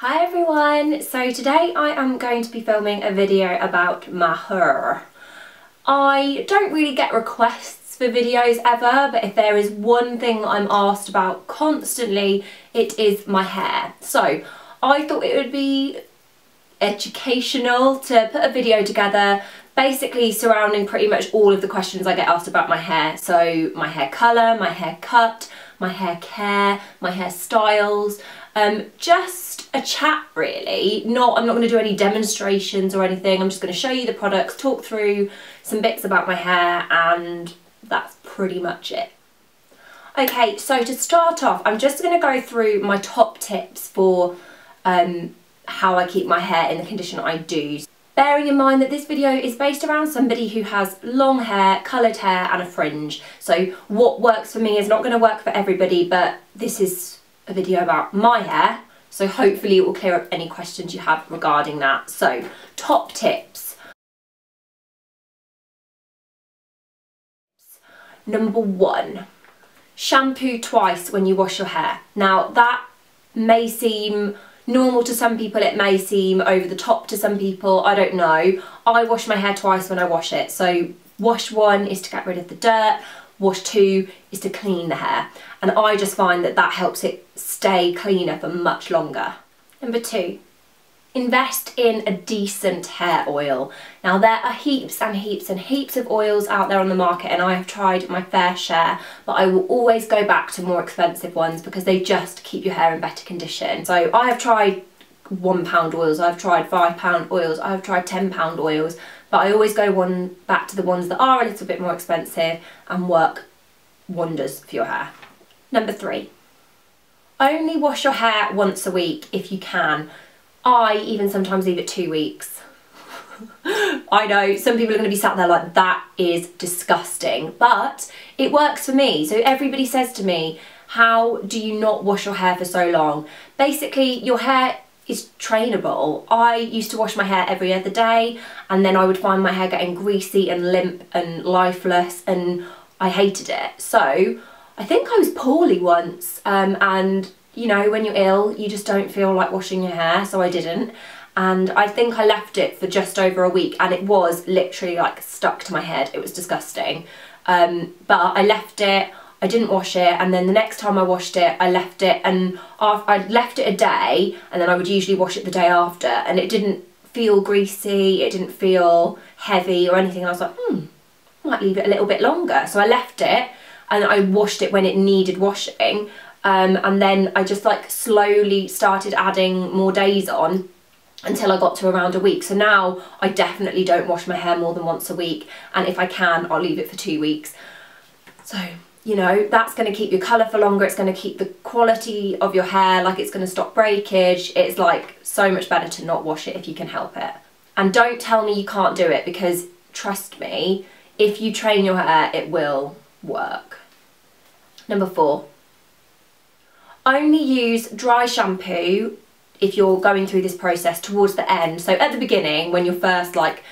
Hi everyone! So today I am going to be filming a video about my hair. I don't really get requests for videos ever, but if there is one thing I'm asked about constantly, it is my hair. So I thought it would be educational to put a video together basically surrounding pretty much all of the questions I get asked about my hair. So my hair colour, my hair cut, my hair care, my hairstyles, just a chat really. I'm not going to do any demonstrations or anything. I'm just going to show you the products, talk through some bits about my hair, and that's pretty much it. Okay, so to start off, I'm just going to go through my top tips for how I keep my hair in the condition I do. Bearing in mind that this video is based around somebody who has long hair, coloured hair and a fringe. So what works for me is not going to work for everybody, but this is a video about my hair. So hopefully it will clear up any questions you have regarding that. So top tips. Number 1, shampoo twice when you wash your hair. Now that may seem normal to some people, it may seem over the top to some people, I don't know. I wash my hair twice when I wash it. So wash 1 is to get rid of the dirt, wash 2 is to clean the hair. And I just find that that helps it stay cleaner for much longer. Number 2, invest in a decent hair oil. Now there are heaps and heaps and heaps of oils out there on the market, and I have tried my fair share, but I will always go back to more expensive ones because they just keep your hair in better condition. So I have tried £1 oils, I've tried £5 oils, I've tried £10 oils, but I always go back to the ones that are a little bit more expensive and work wonders for your hair. Number 3, only wash your hair once a week if you can. I even sometimes leave it 2 weeks. I know some people are going to be sat there like, that is disgusting, but it works for me. So everybody says to me, how do you not wash your hair for so long? Basically, your hair is trainable. I used to wash my hair every other day, and then I would find my hair getting greasy and limp and lifeless, and I hated it. So I think I was poorly once, and you know, when you're ill, you just don't feel like washing your hair, so I didn't. And I think I left it for just over a week, and it was literally like stuck to my head. It was disgusting. But I left it, I didn't wash it, and then the next time I washed it, I left it, and I left it a day, and then I would usually wash it the day after, and it didn't feel greasy, it didn't feel heavy or anything. And I was like, I might leave it a little bit longer. So I left it, and I washed it when it needed washing. And then I just like slowly started adding more days on until I got to around a week. So now I definitely don't wash my hair more than once a week, and if I can, I'll leave it for 2 weeks. So, you know, that's going to keep your colour for longer, it's going to keep the quality of your hair, like it's going to stop breakage. It's like so much better to not wash it if you can help it. And don't tell me you can't do it, because trust me, if you train your hair, it will work. Number 4, only use dry shampoo if you're going through this process towards the end. So at the beginning, when you're first like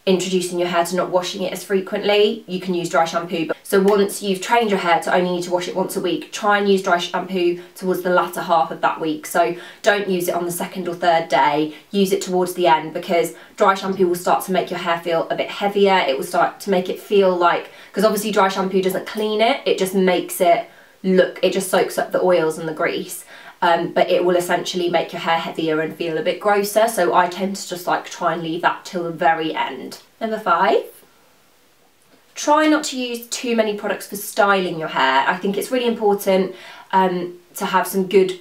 introducing your hair to not washing it as frequently, you can use dry shampoo. So once you've trained your hair to only need to wash it once a week, try and use dry shampoo towards the latter half of that week. So don't use it on the 2nd or 3rd day, use it towards the end, because dry shampoo will start to make your hair feel a bit heavier. It will start to make it feel like, because obviously dry shampoo doesn't clean it, it just makes it look, it just soaks up the oils and the grease, but it will essentially make your hair heavier and feel a bit grosser. So I tend to just like try and leave that till the very end. Number 5, try not to use too many products for styling your hair. I think it's really important to have some good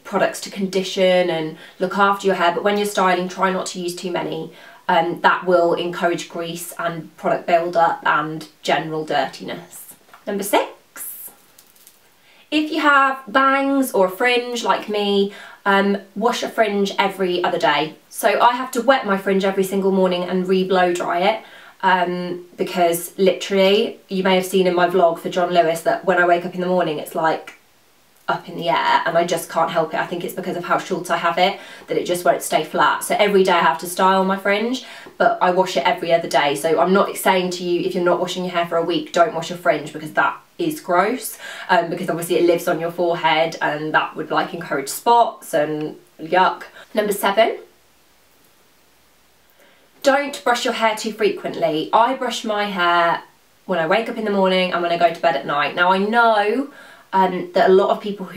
products to condition and look after your hair, but when you're styling, try not to use too many. That will encourage grease and product build-up and general dirtiness. Number 6, if you have bangs or a fringe like me, wash a fringe every other day. So I have to wet my fringe every single morning and re-blow dry it, because literally, you may have seen in my vlog for John Lewis that when I wake up in the morning, it's like up in the air, and I just can't help it. I think it's because of how short I have it, that it just won't stay flat. So every day I have to style my fringe, but I wash it every other day. So I'm not saying to you, if you're not washing your hair for a week, don't wash your fringe, because that is gross, because obviously it lives on your forehead and that would like encourage spots and yuck. Number 7, don't brush your hair too frequently. I brush my hair when I wake up in the morning and when I go to bed at night. Now I know that a lot of people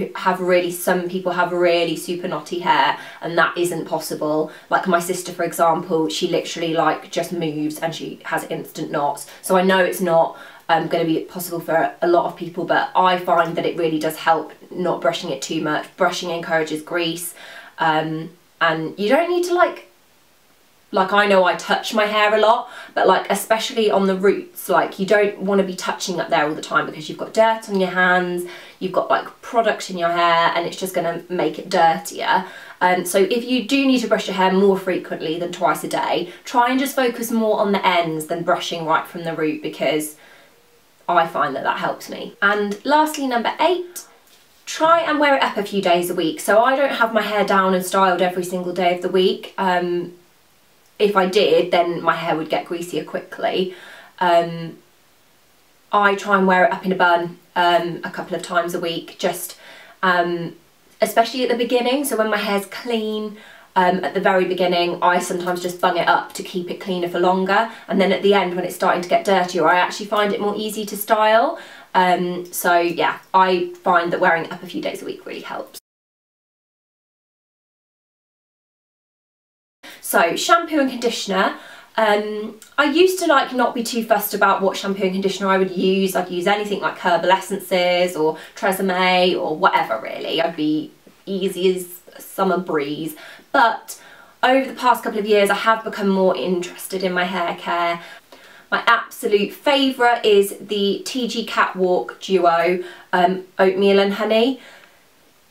some people have really super knotty hair, and that isn't possible. Like my sister, for example, she literally like just moves and she has instant knots. So I know it's not going to be possible for a lot of people, but I find that it really does help not brushing it too much. Brushing encourages grease, and you don't need to like I know I touch my hair a lot, but like especially on the roots, like you don't want to be touching up there all the time because you've got dirt on your hands, you've got like product in your hair, and it's just going to make it dirtier. So if you do need to brush your hair more frequently than twice a day, try and just focus more on the ends than brushing right from the root, because I find that helps me. And lastly, number 8, try and wear it up a few days a week. So I don't have my hair down and styled every single day of the week. If I did, then my hair would get greasier quickly. I try and wear it up in a bun a couple of times a week, just especially at the beginning. So when my hair's clean, at the very beginning, I sometimes just bung it up to keep it cleaner for longer. And then at the end, when it's starting to get dirtier, I actually find it more easy to style. So yeah, I find that wearing it up a few days a week really helps. So shampoo and conditioner. I used to like not be too fussed about what shampoo and conditioner I would use. I'd use anything like herbal essences or Tresemme or whatever really. I'd be easy as a summer breeze. But over the past couple of years I have become more interested in my hair care. My absolute favourite is the TG Catwalk Duo Oatmeal and Honey.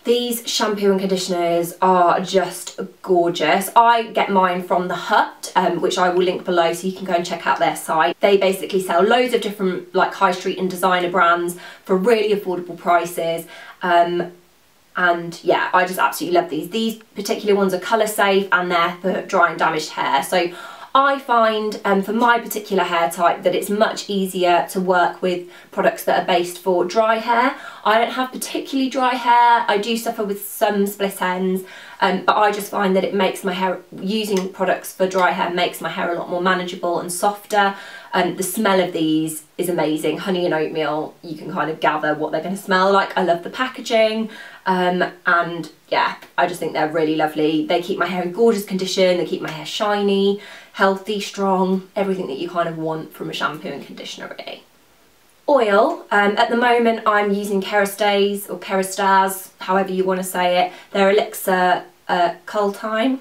These shampoo and conditioners are just gorgeous. I get mine from The Hut, which I will link below so you can go and check out their site. They basically sell loads of different like high street and designer brands for really affordable prices. And yeah, I just absolutely love these. These particular ones are colour safe and they're for dry and damaged hair. So I find for my particular hair type that it's much easier to work with products that are based for dry hair. I don't have particularly dry hair. I do suffer with some split ends, but I just find that it makes my hair, using products for dry hair makes my hair a lot more manageable and softer. The smell of these is amazing. Honey and oatmeal, you can kind of gather what they're going to smell like. I love the packaging, and yeah, I just think they're really lovely. They keep my hair in gorgeous condition, they keep my hair shiny, healthy, strong, everything that you kind of want from a shampoo and conditioner really. Oil, at the moment I'm using Kerastase or Kerastase, however you want to say it. They're Elixir Coltime,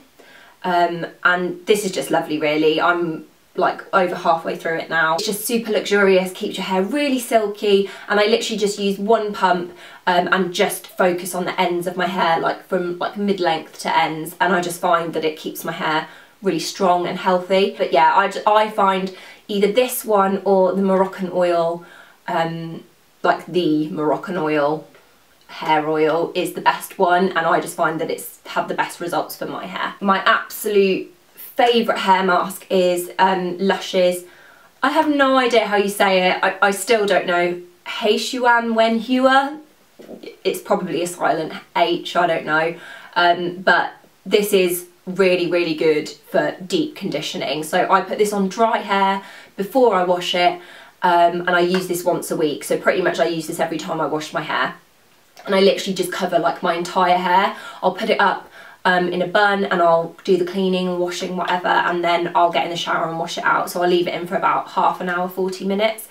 and this is just lovely really. I'm like over halfway through it now. It's just super luxurious, keeps your hair really silky, and I literally just use one pump and just focus on the ends of my hair, like from like mid-length to ends, and I just find that it keeps my hair really strong and healthy. But yeah, I find either this one or the Moroccan oil, like the Moroccan oil hair oil is the best one, and I just find that it's had the best results for my hair. My absolute favourite hair mask is Lush's, I have no idea how you say it, I still don't know, Heishuan Wenhua, it's probably a silent H, I don't know, but this is really good for deep conditioning. So I put this on dry hair before I wash it, and I use this once a week, so pretty much I use this every time I wash my hair, and I literally just cover like my entire hair. I'll put it up in a bun and I'll do the cleaning and washing, whatever, and then I'll get in the shower and wash it out. So I'll leave it in for about half an hour, 40 minutes.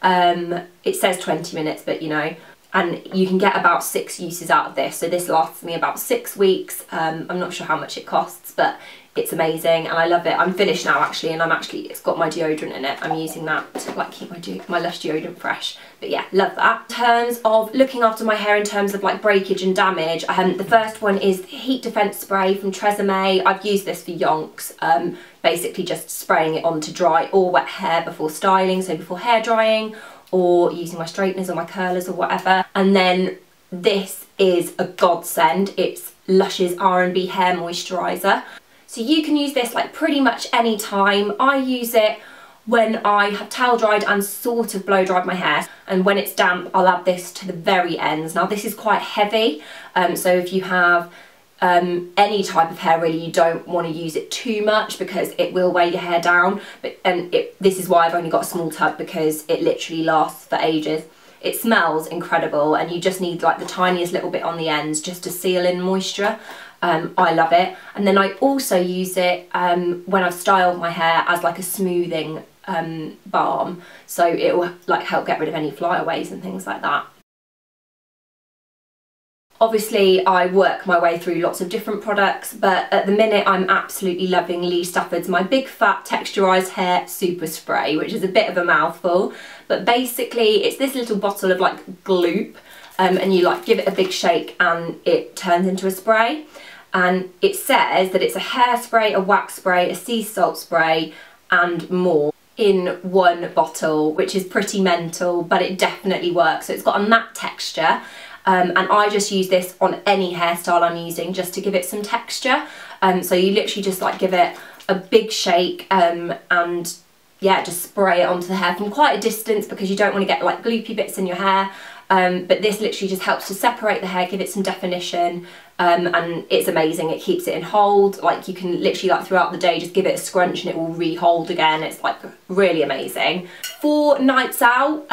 It says 20 minutes, but you know, and you can get about 6 uses out of this. So this lasts me about 6 weeks. I'm not sure how much it costs, but it's amazing and I love it. I'm finished now actually, and it's got my deodorant in it. I'm using that to like keep my Lush deodorant fresh. But yeah, love that. In terms of looking after my hair in terms of like breakage and damage, the first one is the Heat Defense Spray from Tresemme. I've used this for yonks, basically just spraying it onto dry or wet hair before styling, so before hair drying, or using my straighteners or my curlers or whatever. And then this is a godsend. It's Lush's R&B Hair Moisturiser. So you can use this like pretty much any time. I use it when I have towel dried and sort of blow dried my hair, and when it's damp I'll add this to the very ends. Now this is quite heavy, so if you have any type of hair really, you don't want to use it too much because it will weigh your hair down. This is why I've only got a small tub, because it literally lasts for ages. It smells incredible, and you just need like the tiniest little bit on the ends just to seal in moisture. I love it. And then I also use it when I've styled my hair as like a smoothing balm, so it will like help get rid of any flyaways and things like that. Obviously I work my way through lots of different products, but at the minute I'm absolutely loving Lee Stafford's My Big Fat Texturized Hair Super Spray, which is a bit of a mouthful, but basically it's this little bottle of like gloop, and you like give it a big shake and it turns into a spray. And it says that it's a hairspray, a wax spray, a sea salt spray and more in one bottle, which is pretty mental, but it definitely works. So it's got a matte texture. And I just use this on any hairstyle I'm using just to give it some texture. So you literally just like give it a big shake and yeah, just spray it onto the hair from quite a distance because you don't want to get like gloopy bits in your hair. But this literally just helps to separate the hair, give it some definition, and it's amazing. It keeps it in hold. Like you can literally like throughout the day just give it a scrunch and it will re-hold again. It's like really amazing. For nights out,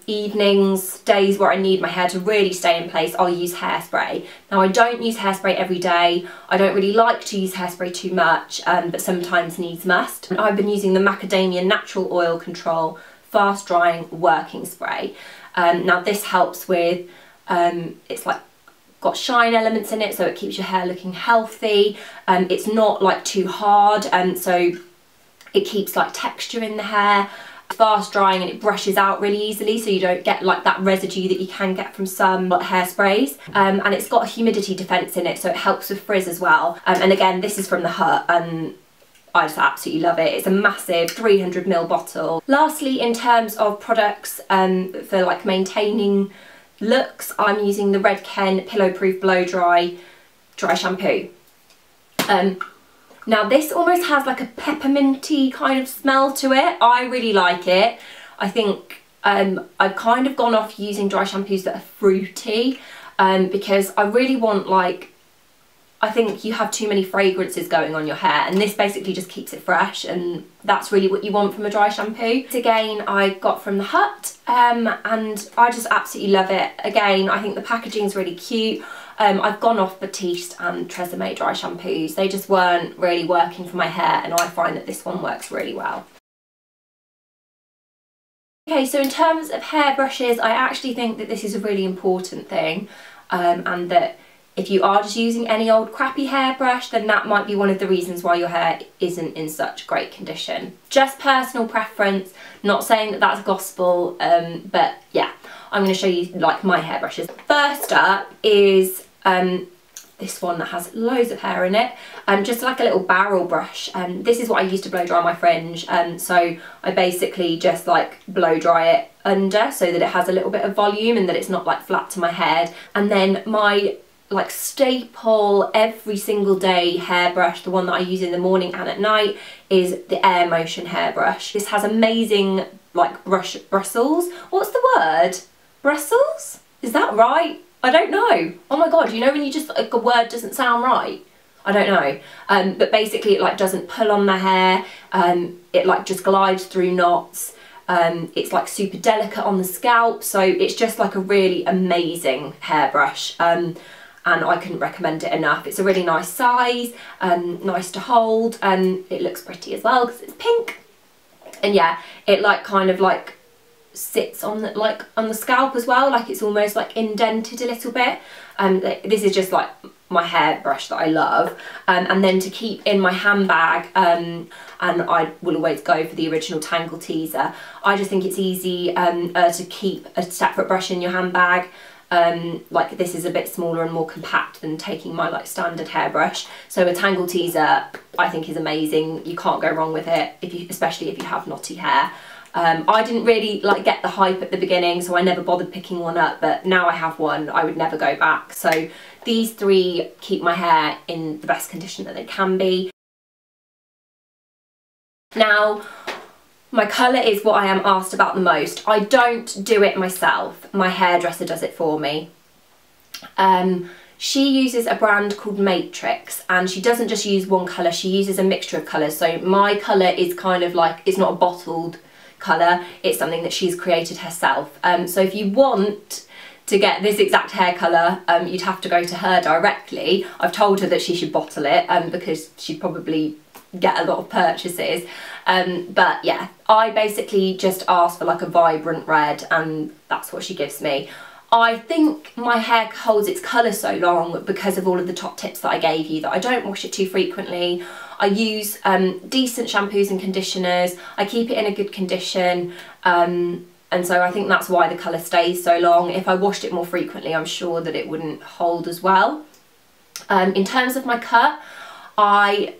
evenings, days where I need my hair to really stay in place, I'll use hairspray. Now I don't use hairspray every day. I don't really like to use hairspray too much, but sometimes needs must. And I've been using the Macadamia Natural Oil Control Fast Drying Working Spray. Now this helps with, it's like got shine elements in it, so it keeps your hair looking healthy. It's not like too hard, so it keeps like texture in the hair. Fast drying and it brushes out really easily, so you don't get like that residue that you can get from some hairsprays. And it's got a humidity defense in it, so it helps with frizz as well. And again, this is from the Hut, and I just absolutely love it. It's a massive 300ml bottle. Lastly, in terms of products for like maintaining looks, I'm using the Red Ken Pillow Proof Blow Dry Shampoo. Now this almost has like a pepperminty kind of smell to it. I really like it. I think I've kind of gone off using dry shampoos that are fruity because I really want like, I think you have too many fragrances going on your hair, and this basically just keeps it fresh, and that's really what you want from a dry shampoo. Again, I got from the Hut, and I just absolutely love it. Again, I think the packaging is really cute. I've gone off Batiste and Tresemme dry shampoos. They just weren't really working for my hair, and I find that this one works really well. Okay, so in terms of hairbrushes, I actually think that this is a really important thing, and that if you are just using any old crappy hairbrush, then that might be one of the reasons why your hair isn't in such great condition. Just personal preference, not saying that that's gospel, but yeah, I'm going to show you like my hairbrushes. First up is this one that has loads of hair in it, just like a little barrel brush. This is what I use to blow dry my fringe, so I basically just like blow dry it under so that it has a little bit of volume and that it's not like flat to my head. And then my like staple every single day hairbrush, the one that I use in the morning and at night, is the Air Motion hairbrush. This has amazing like bristles. What's the word? Bristles? Is that right? I don't know. Oh my god, you know when you just like a word doesn't sound right? I don't know. But basically it like doesn't pull on the hair, it like just glides through knots. It's like super delicate on the scalp, so it's just like a really amazing hairbrush. And I couldn't recommend it enough. It's a really nice size, nice to hold, and it looks pretty as well because it's pink. And yeah, it like kind of like sits on the scalp as well, like it's almost like indented a little bit. This is just like my hairbrush that I love. And then to keep in my handbag, and I will always go for the original Tangle Teaser. I just think it's easy to keep a separate brush in your handbag. Like this is a bit smaller and more compact than taking my like standard hairbrush. So a Tangle Teaser I think is amazing. You can't go wrong with it, especially if you have knotty hair. I didn't really like get the hype at the beginning, so I never bothered picking one up, but now I have one, I would never go back. So these three keep my hair in the best condition that they can be. Now, my colour is what I am asked about the most. I don't do it myself. My hairdresser does it for me. She uses a brand called Matrix, and she doesn't just use one colour, she uses a mixture of colours. So my colour is kind of like, it's not a bottled colour, it's something that she's created herself. So if you want to get this exact hair colour, you'd have to go to her directly. I've told her that she should bottle it because she'd probably get a lot of purchases. But yeah, I basically just asked for like a vibrant red, and that's what she gives me. I think my hair holds its colour so long because of all of the top tips that I gave you, that I don't wash it too frequently. I use decent shampoos and conditioners. I keep it in a good condition. And so I think that's why the colour stays so long. If I washed it more frequently, I'm sure that it wouldn't hold as well. In terms of my cut, I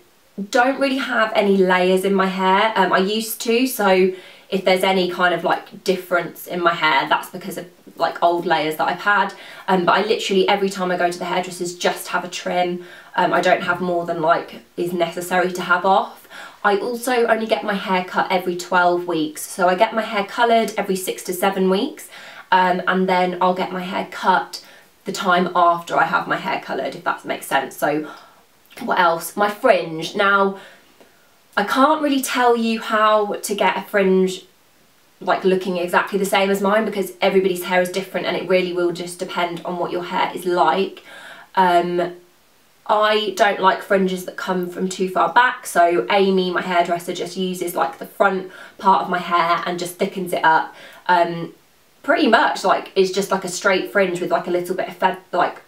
don't really have any layers in my hair. I used to, so if there's any kind of like difference in my hair, that's because of like old layers that I've had. But I literally, every time I go to the hairdressers, just have a trim. I don't have more than like is necessary to have off. I also only get my hair cut every 12 weeks. So I get my hair coloured every 6 to 7 weeks. And then I'll get my hair cut the time after I have my hair coloured, if that makes sense. So what else? My fringe. Now, I can't really tell you how to get a fringe like looking exactly the same as mine, because everybody's hair is different and it really will just depend on what your hair is like. I don't like fringes that come from too far back, so Amy, my hairdresser, just uses like the front part of my hair and just thickens it up. Pretty much like it's just like a straight fringe with like a little bit of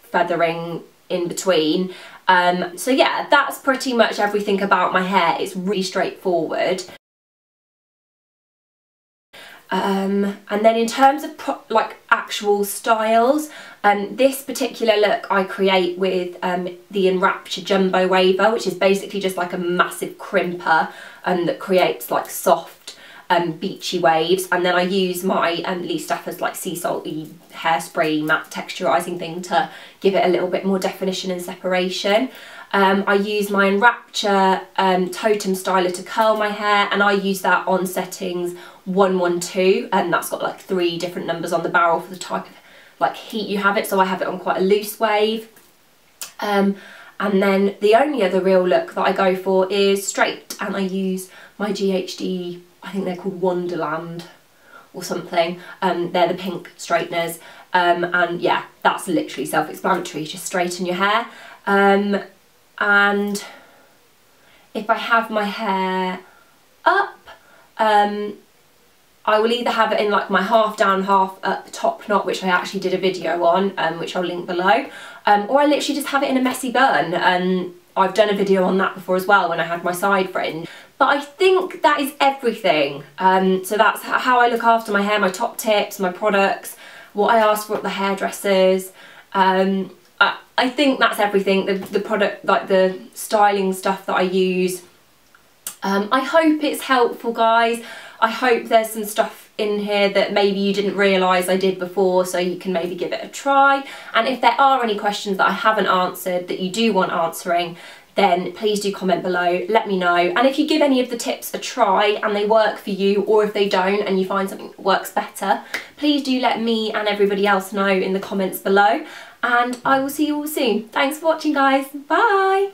feathering in between. So yeah, that's pretty much everything about my hair. It's really straightforward. And then in terms of like actual styles, this particular look I create with the Enrapture Jumbo Waver, which is basically just like a massive crimper that creates like soft beachy waves. And then I use my Lee Stafford's like sea salty hairspray matte texturising thing to give it a little bit more definition and separation. I use my Enrapture Totem Styler to curl my hair, and I use that on settings 112, and that's got like 3 different numbers on the barrel for the type of like heat you have it, so I have it on quite a loose wave. And then the only other real look that I go for is straight, and I use my GHD, I think they're called Wonderland or something. They're the pink straighteners, and yeah, that's literally self-explanatory, just straighten your hair. And if I have my hair up, I will either have it in like my half down, half up top knot, which I actually did a video on, which I'll link below, or I literally just have it in a messy bun. I've done a video on that before as well when I had my side fringe. But I think that is everything. So that's how I look after my hair, my top tips, my products, what I ask for at the hairdressers. I think that's everything, the product, like the styling stuff that I use. I hope it's helpful, guys. I hope there's some stuff in here that maybe you didn't realise I did before, so you can maybe give it a try. And if there are any questions that I haven't answered that you do want answering, then please do comment below, let me know. And if you give any of the tips a try and they work for you, or if they don't and you find something that works better, please do let me and everybody else know in the comments below. And I will see you all soon. Thanks for watching, guys. Bye!